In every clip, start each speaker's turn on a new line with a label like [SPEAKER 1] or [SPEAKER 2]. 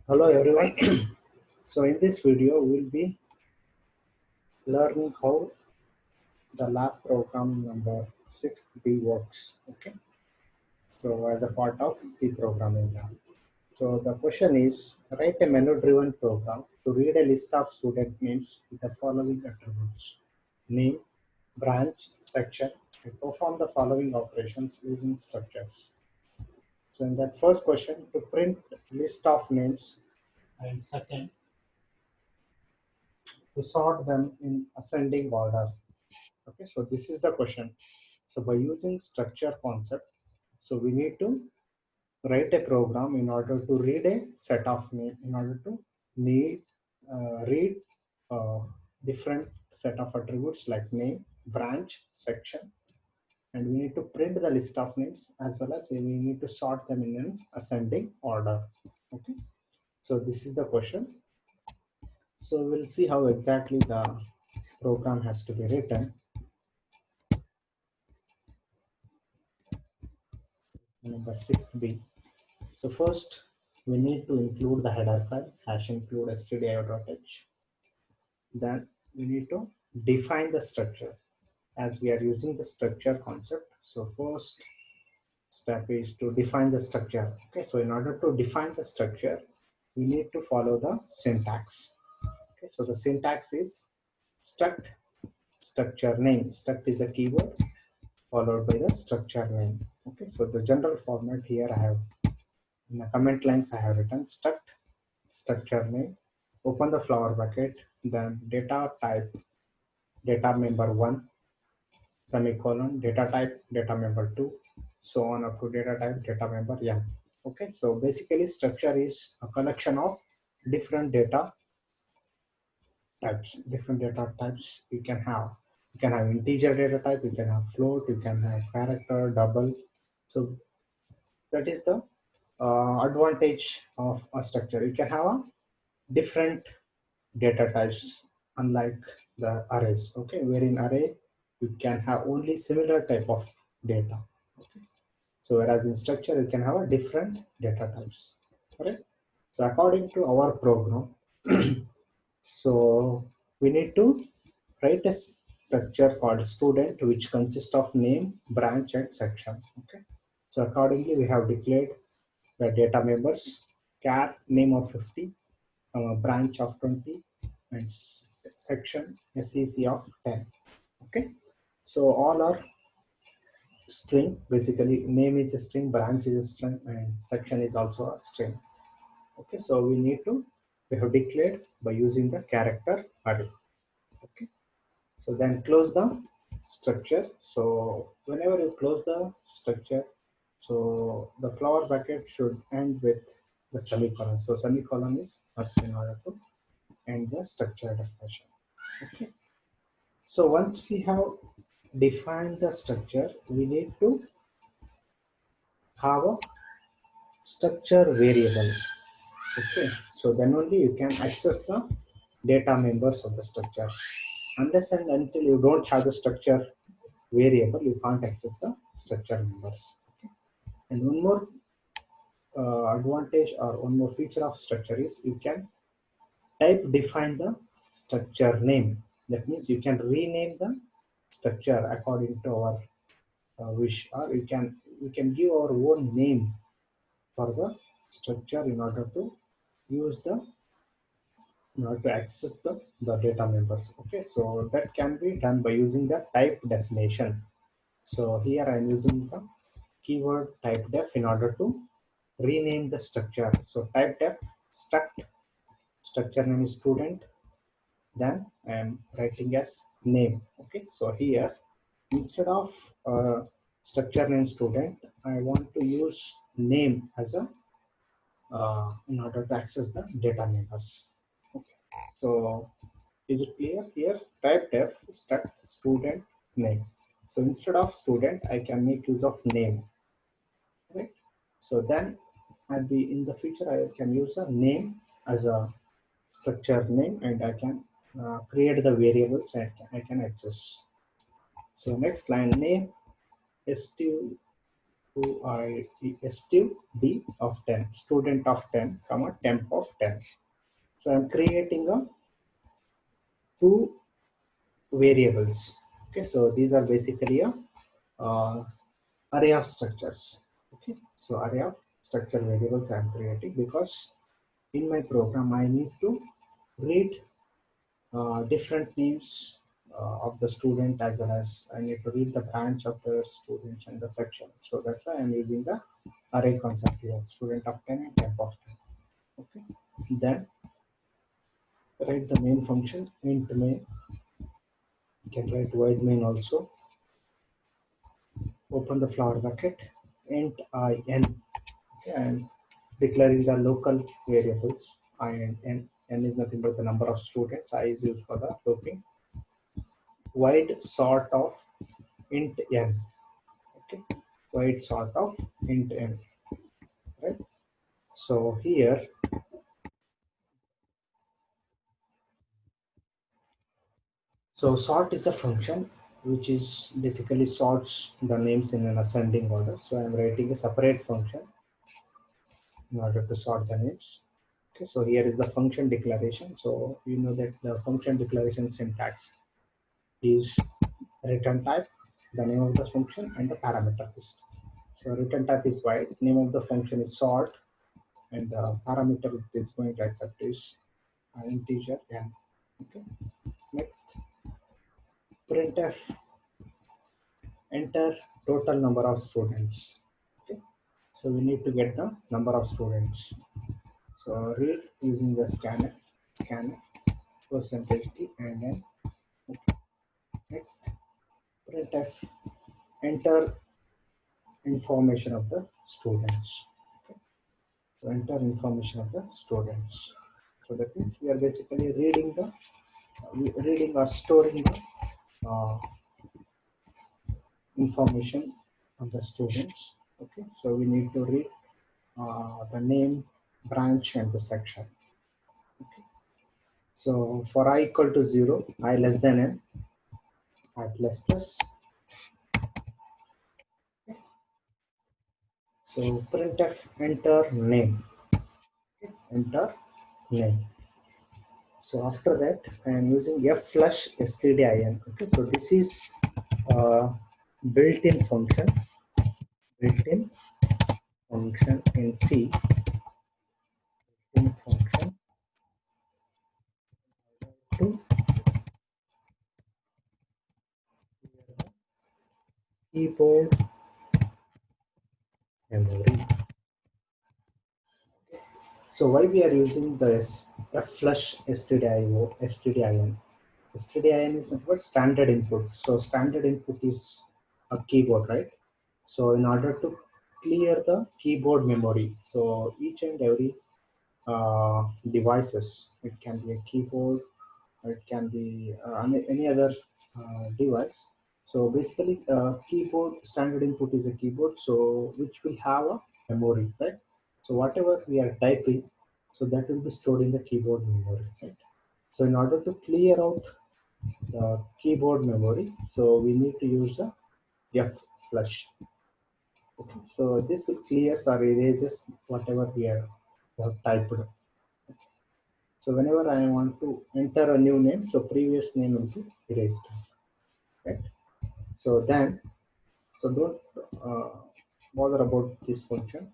[SPEAKER 1] Hello everyone. So in this video we'll be learning how the lab program number 6B works. Okay. So as a part of C programming lab. So the question is write a menu driven program to read a list of student names with the following attributes: name, branch, section, and perform the following operations using structures. So in that first question, to print list of names, and second, to sort them in ascending order. Okay, so this is the question. So by using structure concept, so we need to write a program in order to read a set of name, in order to read uh, different set of attributes like name, branch, section, and we need to print the list of names as well as we need to sort them in an ascending order. Okay, so this is the question. So we'll see how exactly the program has to be written. Number 6B. So first, we need to include the header file, hash include stdio.h. Then we need to define the structure as we are using the structure concept. So first step is to define the structure. Okay, so in order to define the structure, we need to follow the syntax. Okay, so the syntax is struct structure name. Struct is a keyword followed by the structure name. Okay, so the general format here I have in the comment lines I have written struct structure name, open the flower bucket, then data type, data member 1, semicolon, data type, data member 2, so on up to data type, data member n. Okay, so basically structure is a collection of different data types. Different data types you can have. You can have integer data type, you can have float, you can have character, double. So that is the advantage of a structure. You can have a different data types unlike the arrays. Okay, where in array you can have only similar type of data. Okay, so whereas in structure you can have a different data types. Correct. So according to our program, so we need to write a structure called student which consists of name, branch, and section. Okay, so accordingly we have declared the data members: char name of 50, branch of 20, and section SEC of 10. Okay, so all are string. Basically, name is a string, branch is a string, and section is also a string. Okay, so we have declared by using the character array. Okay, so then close the structure. So whenever you close the structure, so the flower bracket should end with the semicolon. So semicolon is must in order to end the structure definition. Okay. So once we have defined the structure, we need to have a structure variable. Okay. So then only you can access the data members of the structure. Unless and until you don't have the structure variable, you can't access the structure members. Okay. And one more advantage or one more feature of structure is you can type define the structure name. That means you can rename the structure according to our wish, or we can give our own name for the structure in order to use the in order to access the data members. Okay, so that can be done by using the type definition. So here I'm using the keyword type def in order to rename the structure. So type def struct structure name is student, then I am writing as name. Okay, so here instead of structure name student, I want to use name as a in order to access the data members. Okay, so is it clear here? Type def struct student name. So instead of student, I can make use of name. Right. So then I'll be in the future I can use a name as a structure name, and I can create the variables and I can access. So next line name stu who I STD of 10, student of 10, comma temp of 10. So I'm creating a two variables. Okay, so these are basically a uh, array of structures. Okay, so array of structure variables I'm creating because in my program I need to read different names of the student, as well as I need to read the branch of the students and the section. So that's why I'm using the array concept here, student of 10 and temp of 10. Okay. Then write the main function int main. You can write void main also. Open the flower bucket int in, okay, and declaring the local variables I and n. N is nothing but the number of students. I is used for the looping. Void sort of int n. Okay, void sort of int n, right? So here, so sort is a function which is basically sorts the names in an ascending order. So I'm writing a separate function in order to sort the names. Okay, so here is the function declaration. So you know that the function declaration syntax is return type, the name of the function, and the parameter list. So return type is void, name of the function is sort, and the parameter it is going to accept is an integer n. Okay. Next, printf enter total number of students. Okay. So we need to get the number of students. So read using the scanf percentage d and n. Okay. Next, printf enter information of the students. Okay. So enter information of the students. So that means we are basically reading or storing the information of the students. Okay, so we need to read the name, branch, and the section. Okay. So for I equal to 0, I less than n, I plus plus. Okay. So printf enter name. Okay. Enter name. So after that, I am using fflush stdin. Okay, so this is built-in function, built-in function in C, in function to keyboard memory. So why we are using this flush stdio stdin? Stdin is nothing but standard input. So standard input is a keyboard, right? So in order to clear the keyboard memory, so each and every devices, it can be a keyboard, or it can be any other device. So basically, keyboard standard input is a keyboard, so which will have a memory, right? So whatever we are typing, so that will be stored in the keyboard memory, right? So in order to clear out the keyboard memory, so we need to use a F flush. Okay, so this will clear or erases whatever we have typed. So whenever I want to enter a new name, so previous name will be erased, right? So then, so don't bother about this function.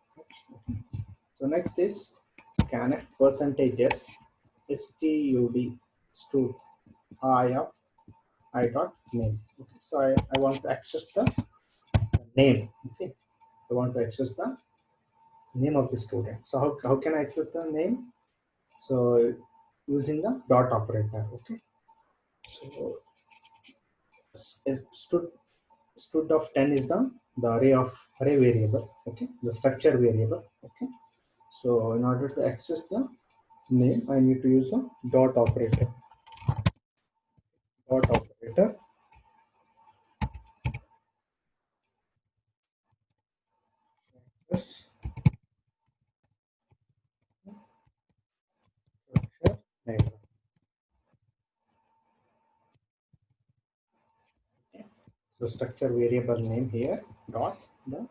[SPEAKER 1] So next is scanf percentage s stud stud I of I dot name. Okay, so I want to access the name. Okay, I want to access the name of the student. So how can I access the name? So using the dot operator. Okay, so stud of 10 is the array variable. Okay, the structure variable. Okay, so in order to access the name, I need to use a dot operator. Dot operator. Plus structure name. So structure variable name here dot the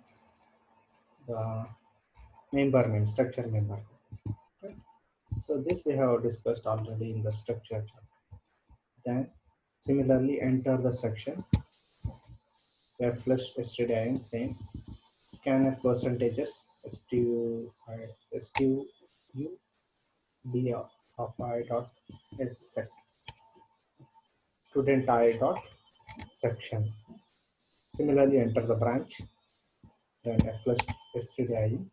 [SPEAKER 1] the member name, structure member. Right? So this we have discussed already in the structure. Then similarly enter the section where flush stdin same scanf percentages stu stu d of I dot is set student I dot section. Similarly enter the branch, then f plus stdin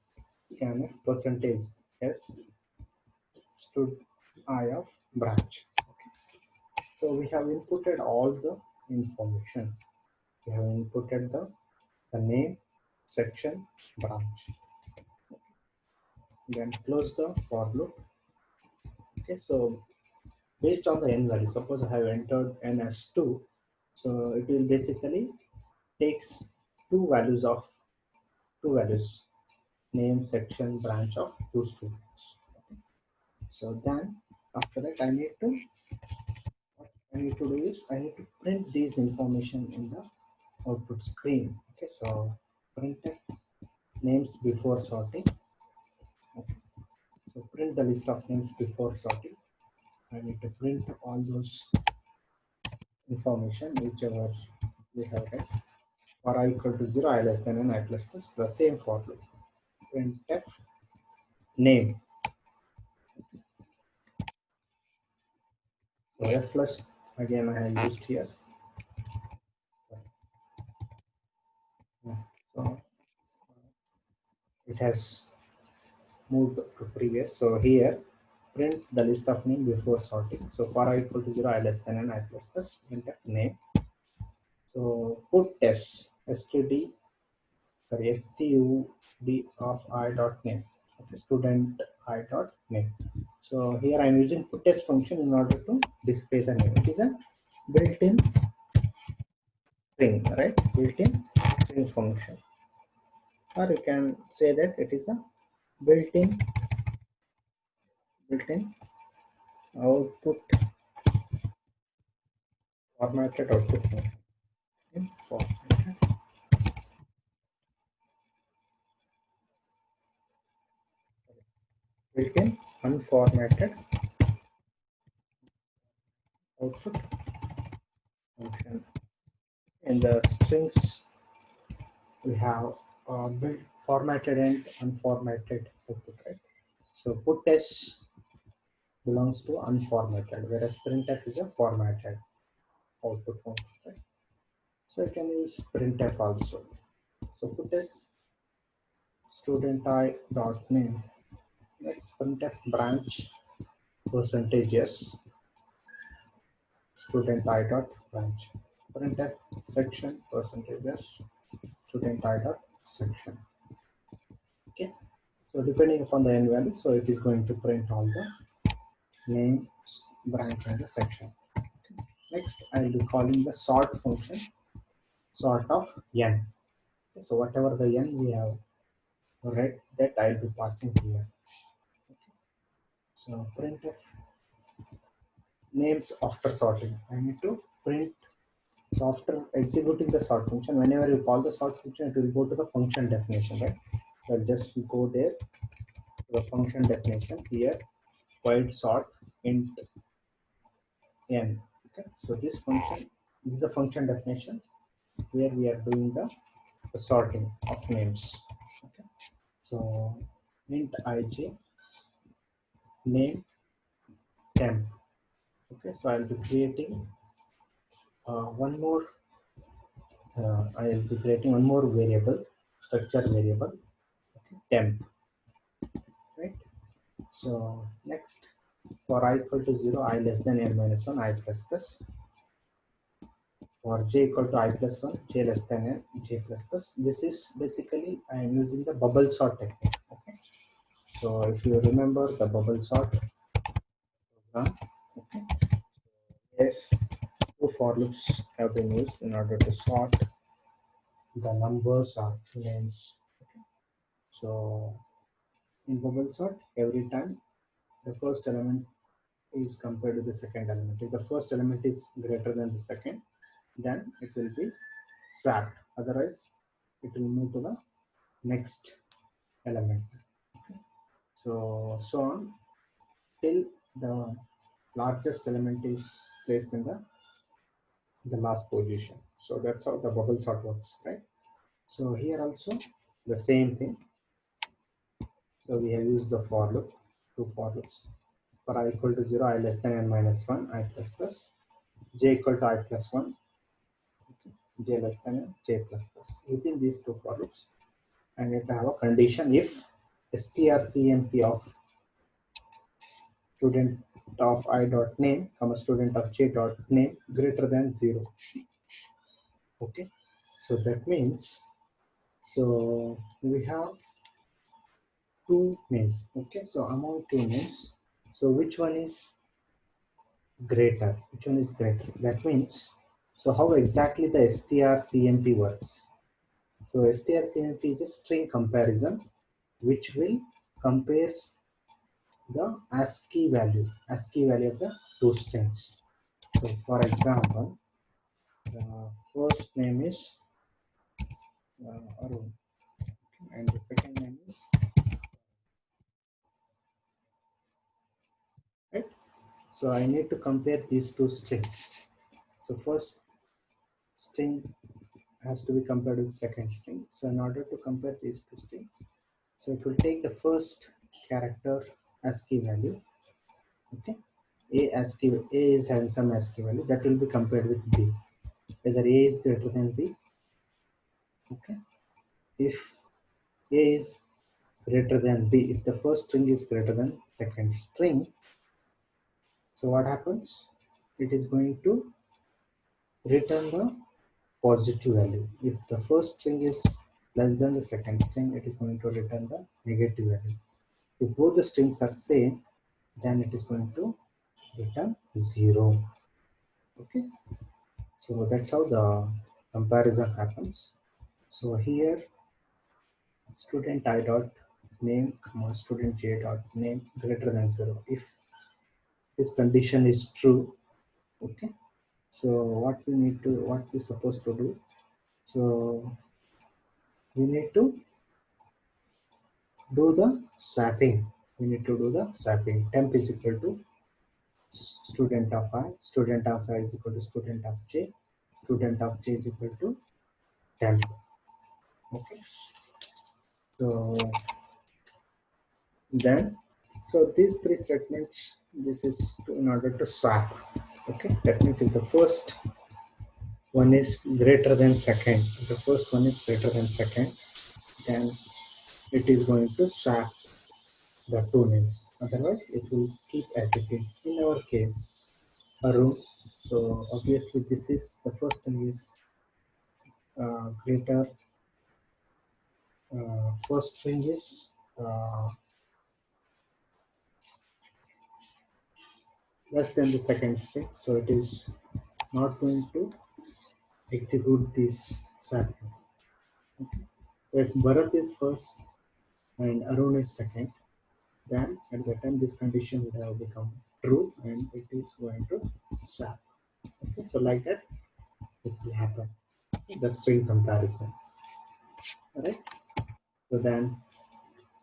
[SPEAKER 1] scanf percentage s stud I of branch. So we have inputted all the information. We have inputted the name, section, branch. Then close the for loop. Okay, so based on the n value, suppose I have entered n as 2, so it will basically takes two values, name, section, branch of two students. So then after that what I need to do is I need to print these information in the output screen. Okay, so print names before sorting. Okay. So print the list of names before sorting. I need to print all those information whichever we have read. For I equal to 0, I less than n, I plus plus, the same for loop. Printf name. So f plus again I have used here. So it has moved to previous. So here print the list of name before sorting. So for I equal to 0, I less than n, I plus plus, printf name. So put test std stud of I dot name. Okay, student I dot name. So here I am using puttest function in order to display the name. It is a built-in string, right? Built-in string function, or you can say that it is a built-in output formatted output function. Formatted built-in unformatted output function. In the strings we have built formatted and unformatted output, right? So puttest belongs to unformatted, whereas printf is a formatted output function, right? So you can use printf also. So puttest student I dot name. Next printf branch percentage yes student I dot branch. Printf section percentage yes student I dot section. Okay. So depending upon the n value, so it is going to print all the name, branch, and the section. Next, I will be calling the sort function, sort of n. Okay, so whatever the n we have read, that I will be passing here. Okay. So printf names after sorting. I need to print. So after executing the sort function, whenever you call the sort function, it will go to the function definition, right? So I'll just go there to the function definition here, void sort int n. Okay, so this is a function definition where we are doing the sorting of names. Okay, so int ij name temp. Okay, so I'll be creating one more. I'll be creating one more variable, structure variable, okay, temp. Right. So next, for I equal to 0, I less than n minus 1, I plus plus. For j equal to I plus 1, j less than n, j plus plus. This is basically I am using the bubble sort technique. Okay. So if you remember the bubble sort program, okay, where two for loops have been used in order to sort the numbers or names. Okay. So in bubble sort, every time the first element is compared to the second element. If the first element is greater than the second, then it will be swapped. Otherwise, it will move to the next. element. So on till the largest element is placed in the last position. So that's how the bubble sort works, right? So here also the same thing. So we have used the for loop, two for loops. For I equal to 0, I less than n minus 1, I plus plus, j equal to I plus 1, j less than n, j plus plus. Within these two for loops, I need to have a condition if strcmp of student of I dot name, comma student of j dot name greater than 0. Okay, so that means, so we have two names. Okay, so among two names, so which one is greater? Which one is greater? That means, so how exactly the strcmp works? So strcmp is a string comparison which will compares the ASCII value of the two strings. So for example, the first name is Arun and the second name is, right? So I need to compare these two strings. So first string has to be compared with second string. So in order to compare these two strings, so it will take the first character ASCII value. Okay, A is having some ASCII value that will be compared with B. Whether A is greater than B. Okay, if A is greater than B, if the first string is greater than second string, so what happens? It is going to return the positive value. If the first string is less than the second string, it is going to return the negative value. If both the strings are same, then it is going to return 0. Okay, so that's how the comparison happens. So here student I dot name comma student j dot name greater than 0. If this condition is true, okay, so what we supposed to do, so we need to do the swapping. We need to do the swapping. Temp is equal to student of I, student of I is equal to student of j, student of j is equal to temp. Okay, so then, so these three statements, this is in order to swap. Okay, that means if the first one is greater than second, if the first one is greater than second, then it is going to swap the two names. Otherwise, it will keep as it is. In our case, Arun. So obviously, this is the first one is greater. First string is less than the second string, so it is not going to execute this swapping. Okay. So if Bharat is first and Arun is second, then at the time this condition would have become true and it is going to swap. Okay, so like that it will happen. The string comparison. Alright. So then,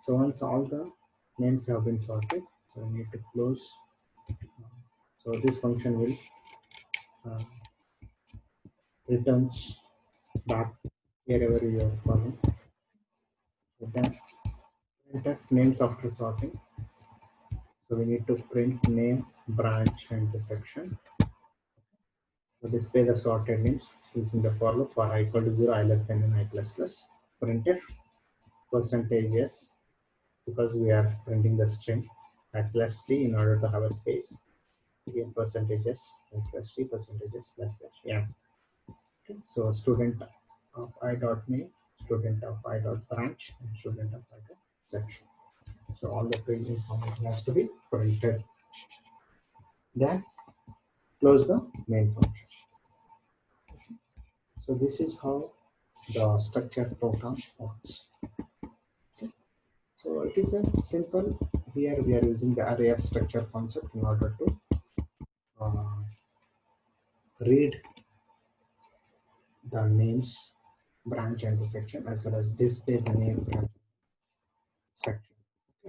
[SPEAKER 1] so once all the names have been sorted, so we need to close. So this function will uh, returns back wherever you are calling. So then printf names after sorting. So we need to print name, branch, and the section. So display the sorted names using the for loop for I equal to 0, I less than n, I plus plus. Printf percentage s, because we are printing the string backslash t in order to have a space. Again percentage s backslash t percentage s backslash yeah. Okay. So student of I dot name, student of I dot branch, and student of I dot section. So all the print information has to be printed. Then close the main function. So this is how the structure program works. Okay. So it is a simple. Here we are using the array of structure concept in order to uh, read the names, branch, and the section, as well as display the name branch. section.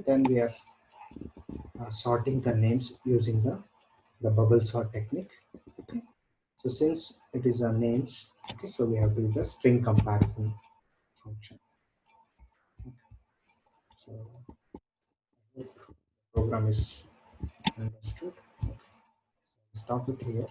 [SPEAKER 1] Then we are sorting the names using the bubble sort technique. Okay. So since it is a names, okay, so we have to use a string comparison function. So I hope the program is understood. Okay. Stop it here.